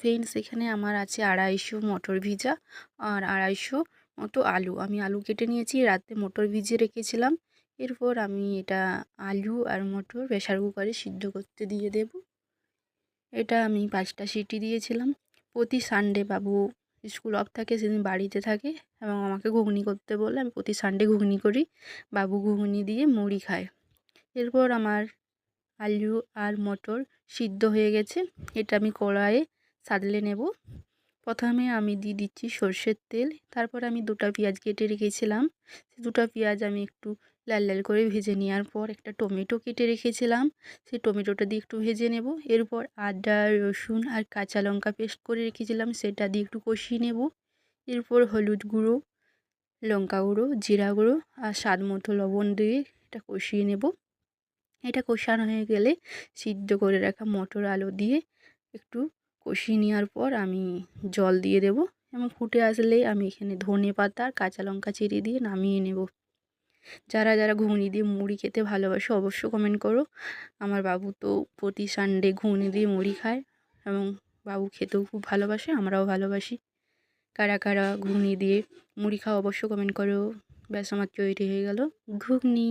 Friends এখানে আমার আছে 250 মটর ভিজা আর 250 মতো আলু। আমি আলু কেটে নিয়েছি, রাতে মটর ভিজিয়ে রেখেছিলাম। এরপর আমি এটা আলু আর মটর প্রেসার কুকারে সিদ্ধ করতে দিয়ে দেব। এটা আমি 5টা সিটি দিয়েছিলাম। প্রতি সানডে বাবু স্কুল অফ থাকে, সেদিন বাড়িতে থাকে এবং আমাকে ঘুগনি করতে বলে আমি প্রতি সানডে ঘুগনি করি। বাবু ঘুগনি দিয়ে মুড়ি খায়। এরপর আমার আলু আর মটর সিদ্ধ হয়ে গেছে। এটা আমি কড়াইয়ে সাদলে নেব। প্রথমে আমি দিয়ে দিচ্ছি সর্ষের তেল, তারপর আমি 2টা পেঁয়াজ কেটে রেখেছিলাম, সেই 2টা পেঁয়াজ আমি একটু লাল লাল করে ভেজে নেওয়ার পর একটা টমেটো কেটে রেখেছিলাম, সেই টমেটোটা দিয়ে একটু ভেজে নেব। এরপর আদা রসুন আর কাঁচা লঙ্কা পেস্ট করে রেখেছিলাম, সেটা দিয়ে একটু কষিয়ে নেব। এরপর হলুদ গুঁড়ো, লঙ্কা গুঁড়ো, জিরা গুঁড়ো আর স্বাদ মতো লবণ দিয়ে এটা কষিয়ে নেব। এটা কষানো হয়ে গেলে সিদ্ধ করে রাখা মটর আলু দিয়ে একটু কষিয়ে নেওয়ার পর আমি জল দিয়ে দেব এবং ফুটে আসলে আমি এখানে ধনে পাতা আর কাঁচা লঙ্কা চিড়ে দিয়ে নামিয়ে নেব। যারা যারা ঘুগনি দিয়ে মুড়ি খেতে ভালোবাসো অবশ্য কমেন্ট করো। আমার বাবু তো প্রতি সানডে ঘুগনি দিয়ে মুড়ি খায় এবং বাবু খেতেও খুব ভালোবাসে, আমরাও ভালোবাসি। কারা কারা ঘুগনি দিয়ে মুড়ি খাও অবশ্য কমেন্ট করো। ব্যাস আমার তৈরি হয়ে গেল ঘুগনি।